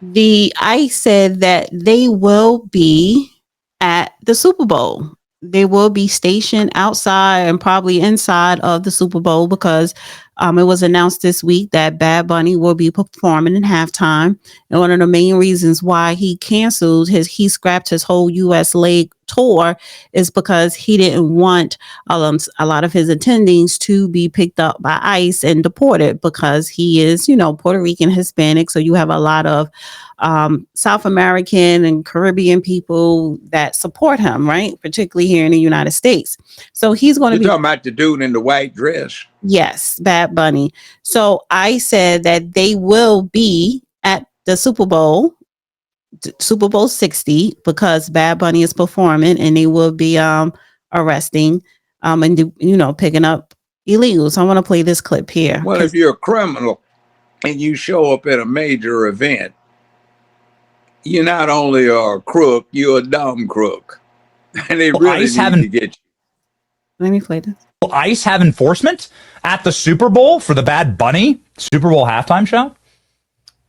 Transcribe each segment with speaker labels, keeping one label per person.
Speaker 1: The ICE said that they will be at the Super Bowl. They will be stationed outside and probably inside of the Super Bowl because it was announced this week that Bad Bunny will be performing in halftime. And one of the main reasons why he scrapped his whole U.S. leg tour is because he didn't want a lot of his attendings to be picked up by ICE and deported because he is, Puerto Rican Hispanic. So you have a lot of South American and Caribbean people that support him, right? Particularly here in the United States. So he's going to be
Speaker 2: talking about the dude in the white dress.
Speaker 1: Yes, Bad Bunny. So I said that they will be at the Super Bowl 60, because Bad Bunny is performing, and they will be arresting and picking up illegals. So I want to play this clip here.
Speaker 2: Well, if you're a criminal and you show up at a major event, you're not only a crook, you're a dumb crook. And they really need to get you.
Speaker 1: Let me play this.
Speaker 3: Will ICE have enforcement at the Super Bowl for the Bad Bunny Super Bowl halftime show?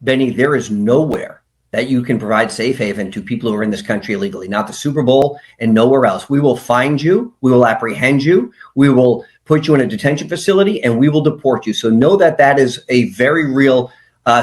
Speaker 4: Benny, there is nowhere that you can provide safe haven to people who are in this country illegally, not the Super Bowl and nowhere else. We will find you. We will apprehend you. We will put you in a detention facility, and we will deport you. So know that that is a very real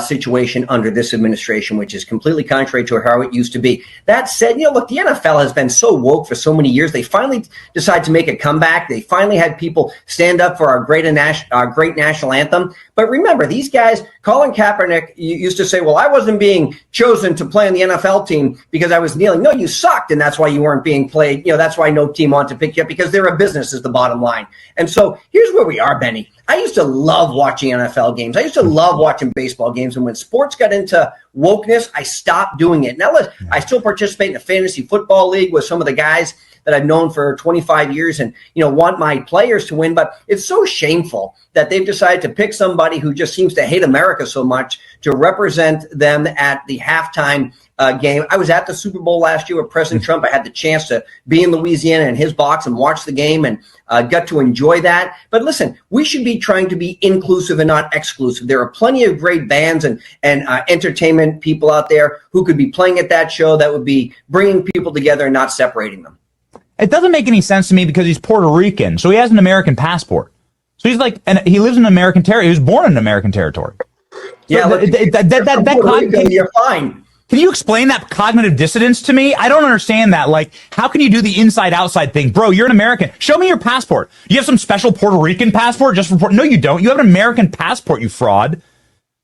Speaker 4: situation under this administration, which is completely contrary to how it used to be. That said, look, the NFL has been so woke for so many years. They finally decided to make a comeback. They finally had people stand up for our great national anthem. But remember, these guys, Colin Kaepernick used to say, well, I wasn't being chosen to play on the NFL team because I was kneeling. No, you sucked, and that's why you weren't being played. That's why no team wanted to pick you up, because they're a business is the bottom line. And so here's where we are, Benny. I used to love watching NFL games. I used to love watching baseball games. And when sports got into wokeness, I stopped doing it. Now, I still participate in a fantasy football league with some of the guys that I've known for 25 years and, want my players to win. But it's so shameful that they've decided to pick somebody who just seems to hate America so much to represent them at the halftime game. I was at the Super Bowl last year with President Trump. I had the chance to be in Louisiana in his box and watch the game and got to enjoy that. But listen, we should be trying to be inclusive and not exclusive. There are plenty of great bands and entertainment people out there who could be playing at that show that would be bringing people together and not separating them.
Speaker 3: It doesn't make any sense to me because he's Puerto Rican, so he has an American passport. So he's like, and he lives in American territory. He was born in American territory.
Speaker 4: Yeah, you're fine.
Speaker 3: Can you explain that cognitive dissonance to me? I don't understand that. Like, how can you do the inside-outside thing? Bro, you're an American. Show me your passport. You have some special Puerto Rican passport just for No, you don't. You have an American passport, you fraud.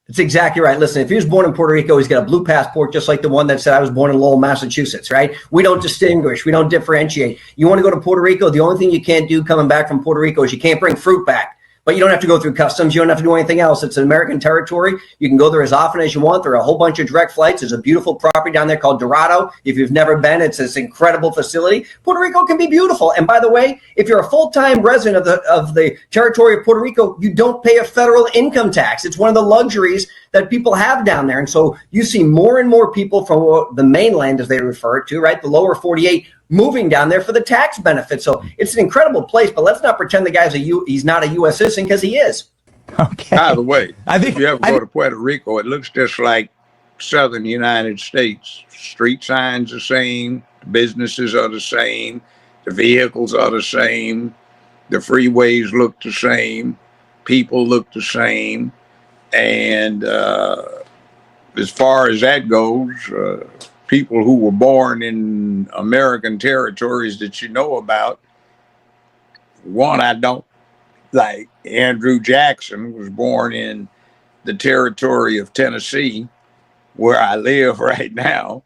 Speaker 4: That's exactly right. Listen, if he was born in Puerto Rico, he's got a blue passport, just like the one that said I was born in Lowell, Massachusetts, right? We don't distinguish. We don't differentiate. You want to go to Puerto Rico, the only thing you can't do coming back from Puerto Rico is you can't bring fruit back. But you don't have to go through customs. You don't have to do anything else. It's an American territory. You can go there as often as you want. There are a whole bunch of direct flights. There's a beautiful property down there called Dorado. If you've never been, it's this incredible facility. Puerto Rico can be beautiful. And by the way, if you're a full-time resident of the territory of Puerto Rico, you don't pay a federal income tax. It's one of the luxuries that people have down there. And so you see more and more people from the mainland, as they refer to, right, the lower 48, moving down there for the tax benefits. So it's an incredible place, but let's not pretend the guy's he's not a U.S. citizen, because he is.
Speaker 3: Okay.
Speaker 2: By the way, if you ever go to Puerto Rico, it looks just like southern United States. Street signs are the same, the businesses are the same, the vehicles are the same, the freeways look the same, people look the same, and as far as that goes, people who were born in American territories that you know about. One, I don't like. Andrew Jackson was born in the territory of Tennessee, where I live right now.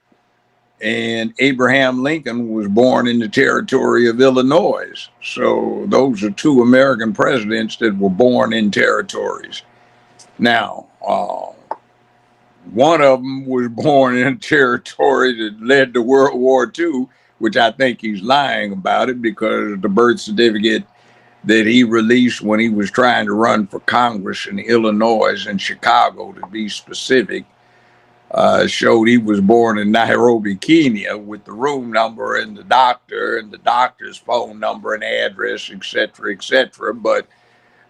Speaker 2: And Abraham Lincoln was born in the territory of Illinois. So those are two American presidents that were born in territories. Now, one of them was born in a territory that led to World War II, which I think he's lying about it, because the birth certificate that he released when he was trying to run for Congress in Illinois and Chicago, to be specific, showed he was born in Nairobi, Kenya, with the room number and the doctor's phone number and address, et cetera, et cetera. But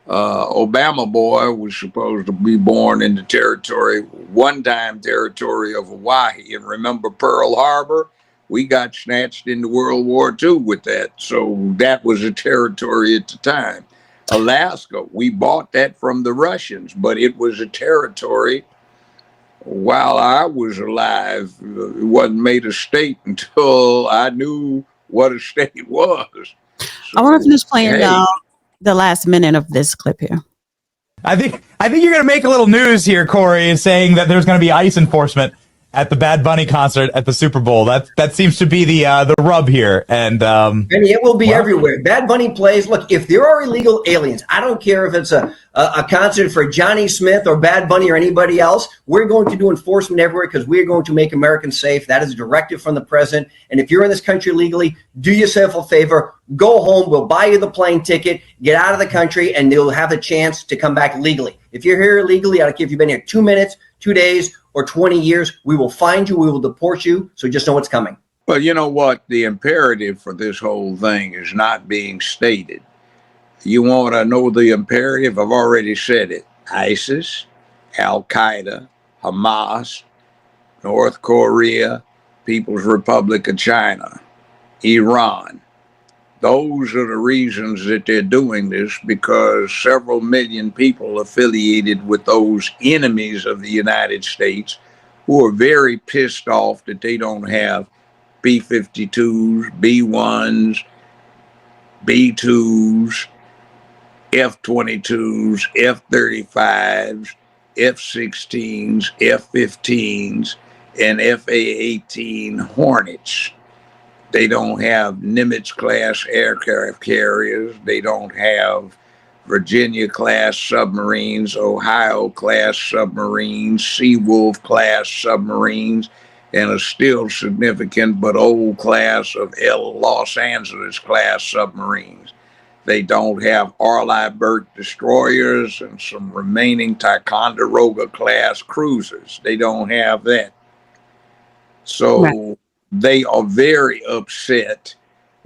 Speaker 2: Obama boy was supposed to be born in the territory, one-time territory of Hawaii. And remember Pearl Harbor? We got snatched into World War II with that. So that was a territory at the time. Alaska, we bought that from the Russians, but it was a territory while I was alive. It wasn't made a state until I knew what a state was. So,
Speaker 1: I want to finish playing
Speaker 2: hey,
Speaker 1: the last minute of this clip here.
Speaker 3: I think you're going to make a little news here, Corey, saying that there's going to be ICE enforcement at the Bad Bunny concert at the Super Bowl. That seems to be the rub here, and
Speaker 4: it will be everywhere. Bad Bunny plays. Look, if there are illegal aliens, I don't care if it's a concert for Johnny Smith or Bad Bunny or anybody else. We're going to do enforcement everywhere because we're going to make Americans safe. That is a directive from the president. And if you're in this country legally, do yourself a favor. Go home. We'll buy you the plane ticket. Get out of the country, and you'll have a chance to come back legally. If you're here illegally, I don't care if you've been here 2 minutes, 2 days, or 20 years, we will find you, we will deport you, so just know what's coming.
Speaker 2: But you know what? The imperative for this whole thing is not being stated. You want to know the imperative? I've already said it. ISIS, Al-Qaeda, Hamas, North Korea, People's Republic of China, Iran. Those are the reasons that they're doing this, because several million people affiliated with those enemies of the United States who are very pissed off that they don't have B-52s, B-1s, B-2s, F-22s, F-35s, F-16s, F-15s, and F-A-18 Hornets. They don't have Nimitz-class aircraft carriers. They don't have Virginia-class submarines, Ohio-class submarines, Seawolf-class submarines, and a still significant but old class of Los Angeles-class submarines. They don't have Arleigh destroyers and some remaining Ticonderoga-class cruisers. They don't have that. So... Right. They are very upset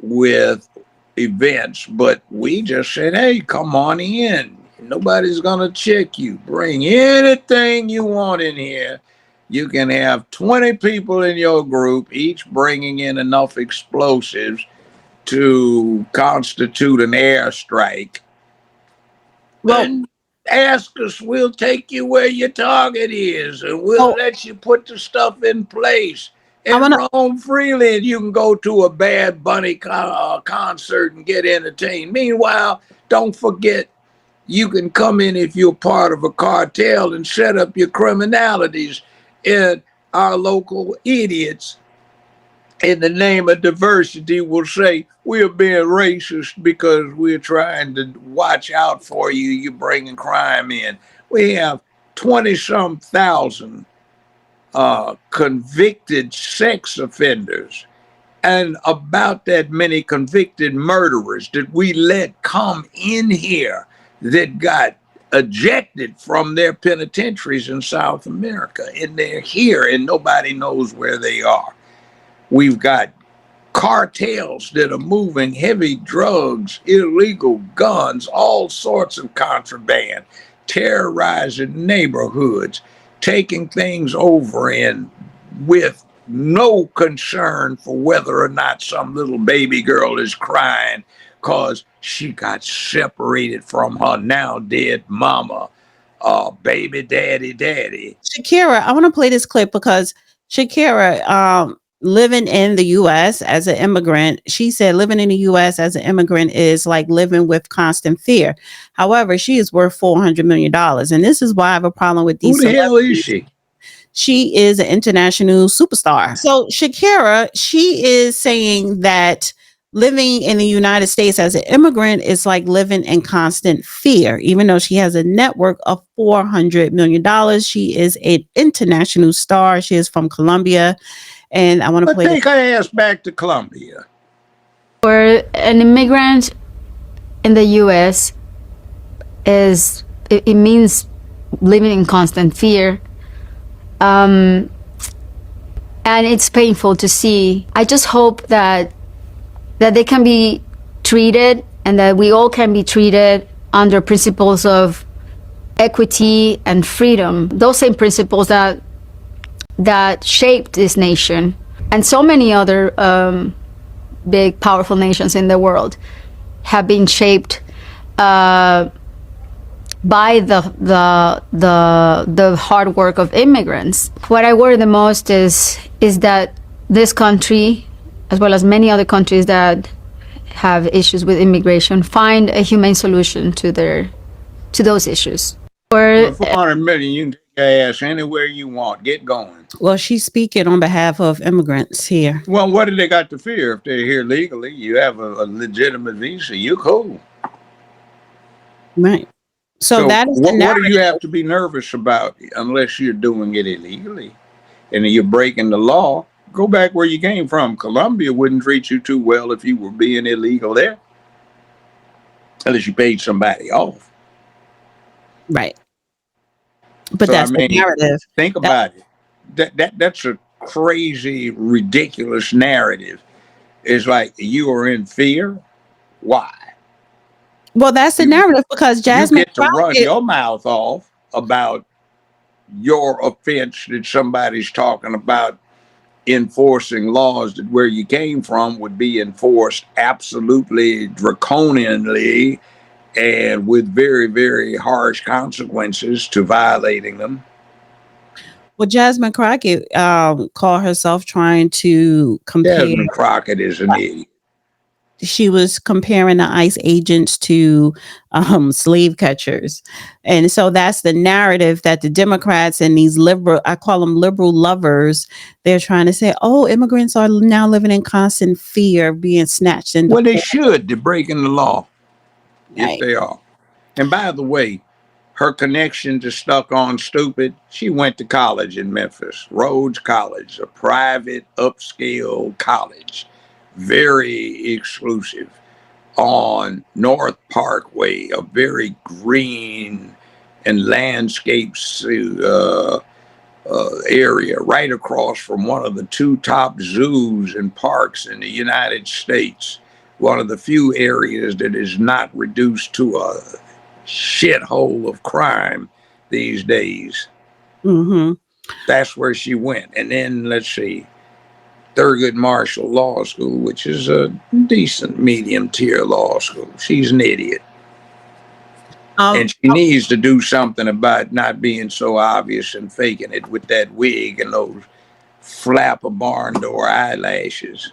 Speaker 2: with events, but we just said, hey, come on in. Nobody's going to check you. Bring anything you want in here. You can have 20 people in your group, each bringing in enough explosives to constitute an airstrike. Well, ask us, we'll take you where your target is, and we'll let you put the stuff in place. And roam freely, and you can go to a Bad Bunny concert and get entertained. Meanwhile, don't forget, you can come in if you're part of a cartel and set up your criminalities. And our local idiots, in the name of diversity, will say, we're being racist because we're trying to watch out for you. You're bringing crime in. We have 20-some thousand convicted sex offenders and about that many convicted murderers that we let come in here that got ejected from their penitentiaries in South America, and they're here and nobody knows where they are. We've got cartels that are moving heavy drugs, illegal guns, all sorts of contraband, terrorizing neighborhoods, taking things over, and with no concern for whether or not some little baby girl is crying because she got separated from her now dead mama, baby daddy.
Speaker 1: Shakira, I want to play this clip because Shakira, living in the U.S. as an immigrant, she said living in the U.S. as an immigrant is like living with constant fear. However, she is worth $400 million. And this is why I have a problem with these.
Speaker 2: Who the hell is she?
Speaker 1: She is an international superstar. So Shakira, she is saying that living in the United States as an immigrant is like living in constant fear, even though she has a network of $400 million. She is an international star. She is from Colombia. And I want to play.
Speaker 2: Take her ass back to Colombia.
Speaker 5: For an immigrant in the U.S., it means living in constant fear, and it's painful to see. I just hope that they can be treated, and that we all can be treated under principles of equity and freedom, those same principles that shaped this nation and so many other big, powerful nations in the world have been shaped by the hard work of immigrants. What I worry the most is that this country, as well as many other countries that have issues with immigration, find a humane solution to those issues.
Speaker 2: For 400 million, you can take your ass anywhere you want. Get going.
Speaker 1: Well, she's speaking on behalf of immigrants here.
Speaker 2: Well, what do they got to fear if they're here legally? You have a legitimate visa. You're cool.
Speaker 1: Right. So that is
Speaker 2: what do you have to be nervous about unless you're doing it illegally and you're breaking the law? Go back where you came from. Colombia wouldn't treat you too well if you were being illegal there, unless you paid somebody off.
Speaker 1: Right. But
Speaker 2: So,
Speaker 1: that's the narrative.
Speaker 2: Think about it. That's a crazy, ridiculous narrative. It's like you are in fear. Why?
Speaker 1: Well, that's the narrative because Jasmine
Speaker 2: you get to run your mouth off about your offense that somebody's talking about enforcing laws that where you came from would be enforced absolutely draconianly and with very, very harsh consequences to violating them.
Speaker 1: Well, Jasmine Crockett called herself trying to compare.
Speaker 2: Jasmine Crockett is an idiot.
Speaker 1: She was comparing the ICE agents to slave catchers. And so that's the narrative that the Democrats and these liberal, I call them liberal lovers, they're trying to say, oh, immigrants are now living in constant fear of being snatched.
Speaker 2: Well, they should. They're breaking the law.
Speaker 1: Right.
Speaker 2: If they are. And by the way, her connection to Stuck on Stupid, she went to college in Memphis, Rhodes College, a private upscale college. Very exclusive on North Parkway, a very green and landscapes area right across from one of the two top zoos and parks in the United States. One of the few areas that is not reduced to a shithole of crime these days.
Speaker 1: Mm-hmm.
Speaker 2: That's where she went. And then let's see. Thurgood Marshall Law School, which is a decent medium tier law school. She's an idiot. And she needs to do something about not being so obvious and faking it with that wig and those flapper barn door eyelashes.